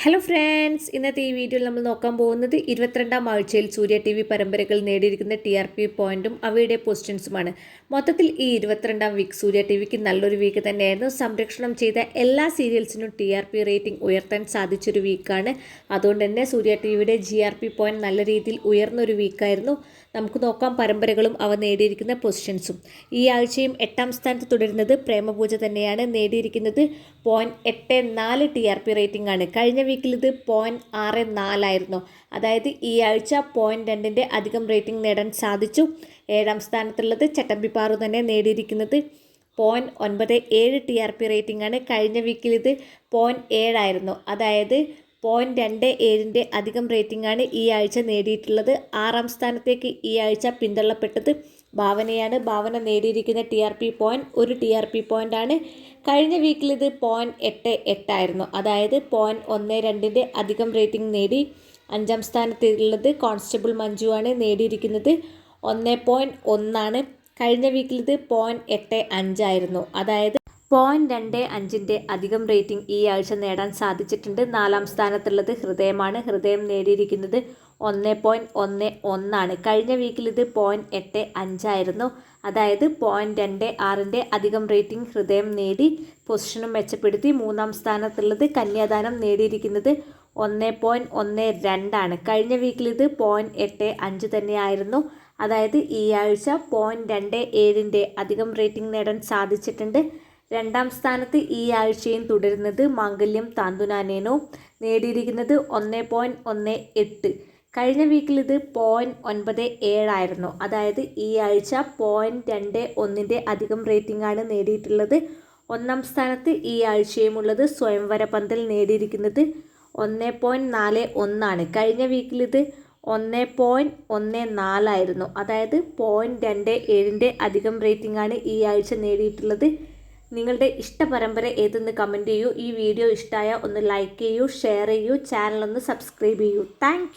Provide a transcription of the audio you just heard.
Hello friends, ഇന്നത്തെ ഈ വീഡിയോയിൽ നമ്മൾ നോക്കാൻ പോകുന്നത് 22ാം ആഴ്ചയിൽ സൂര്യ ടി വി പരമ്പരകൾ നേടിയിരിക്കുന്ന TRP പോയിന്റും അവയുടെ പൊസിഷൻസുമാണ്. മൊത്തത്തിൽ ഈ 22ാം വീക്ക് സൂര്യ ടി വിക്ക് നല്ലൊരു വീക്ക് തന്നെയായിരുന്നു. സംരക്ഷണം ചെയ്ത എല്ലാ സീരിയൽസിനും TRP റേറ്റിംഗ് ഉയർത്താൻ സാധിച്ചൊരു വീക്കാണ്. അതുകൊണ്ട് തന്നെ സൂര്യ ടി വിയുടെ GRP പോയിന്റ് നല്ല രീതിയിൽ ഉയർന്നൊരു വീക്കായിരുന്നു. നമുക്ക് നോക്കാം പരമ്പരകളും അവ നേടിയിരിക്കുന്ന പൊസിഷൻസും. ഈ ആഴ്ചയും 8ാം സ്ഥാനത്ത് തുടരുന്നത് പ്രേമപൂജ തന്നെയാണ്. നേടിയിരിക്കുന്നത് 0.84 TRP റേറ്റിംഗ് ആണ്. കഴിഞ്ഞ വീക്കിൽ ഇത് 0.64 ആയിരുന്നു. അതായത് ഈ ആഴ്ച 0.2ൻ്റെ അധികം റേറ്റിംഗ് നേടാൻ സാധിച്ചു. 7ാം സ്ഥാനത്തുള്ളത് ചട്ടമ്പിപ്പാറു തന്നെ നേടിയിരിക്കുന്നത് 0.97 TRP റേറ്റിംഗ് ആണ്. കഴിഞ്ഞ വീക്കിൽ ഇത് 0.7 ആയിരുന്നു. അതായത് 0.27ൻ്റെ അധികം റേറ്റിംഗ് ആണ് ഈ ആഴ്ച നേടിയിട്ടുള്ളത്. 6ാം സ്ഥാനത്തേക്ക് ഈ ആഴ്ച പിന്തള്ളപ്പെട്ടത് ഭാവനയാണ്. ഭാവന നേടിയിരിക്കുന്ന TRP പോയിന്റ് 1 TRP പോയിൻ്റാണ്. കഴിഞ്ഞ വീക്കിൽ ഇത് 0.88 ആയിരുന്നു. അതായത് 0.12ൻ്റെ അധികം റേറ്റിംഗ് നേടി. 5ാം സ്ഥാനത്തുള്ളത് കോൺസ്റ്റബിൾ മഞ്ജു ആണ്. നേടിയിരിക്കുന്നത് 1.1 കഴിഞ്ഞ വീക്കിൽ ഇത് 0.85 ആയിരുന്നു. അതായത് 0.25ൻ്റെ അധികം റേറ്റിംഗ് ഈ ആഴ്ച നേടാൻ സാധിച്ചിട്ടുണ്ട്. 4ാം സ്ഥാനത്തുള്ളത് ഹൃദയമാണ്. ഹൃദയം നേടിയിരിക്കുന്നത് 1.11 കഴിഞ്ഞ വീക്കിൽ ഇത് 0.85 ആയിരുന്നു. അതായത് 0.26ൻ്റെ അധികം റേറ്റിംഗ് ഹൃദയം നേടി പൊസിഷനും മെച്ചപ്പെടുത്തി. 3ാം സ്ഥാനത്തുള്ളത് കന്യാദാനം നേടിയിരിക്കുന്നത് 1.12 കഴിഞ്ഞ വീക്കിൽ ഇത് 0.85 തന്നെയായിരുന്നു. അതായത് ഈ ആഴ്ച 0.27ൻ്റെ അധികം റേറ്റിംഗ് നേടാൻ സാധിച്ചിട്ടുണ്ട്. 2ാം സ്ഥാനത്ത് ഈ ആഴ്ചയും തുടരുന്നത് മാംഗല്യം താന്തുനാനേനോ. നേടിയിരിക്കുന്നത് 1.18 കഴിഞ്ഞ വീക്കിൽ ഇത് 0.97 ആയിരുന്നു. അതായത് ഈ ആഴ്ച 0.21ൻ്റെ അധികം റേറ്റിംഗ് ആണ് നേടിയിട്ടുള്ളത്. 1ാം സ്ഥാനത്ത് ഈ ആഴ്ചയുമുള്ളത് സ്വയംവര പന്തൽ. നേടിയിരിക്കുന്നത് 1.41 കഴിഞ്ഞ വീക്കിൽ ഇത് 1.14 ആയിരുന്നു. അതായത് 0.27ൻ്റെ അധികം റേറ്റിംഗ് ആണ് ഈ ആഴ്ച നേടിയിട്ടുള്ളത്. നിങ്ങളുടെ ഇഷ്ട പരമ്പര ഏതെന്ന് കമൻറ്റ് ചെയ്യൂ. ഈ വീഡിയോ ഇഷ്ടമായ ഒന്ന് ലൈക്ക് ചെയ്യൂ, ഷെയർ ചെയ്യൂ, ചാനൽ ഒന്ന് സബ്സ്ക്രൈബ് ചെയ്യൂ. താങ്ക്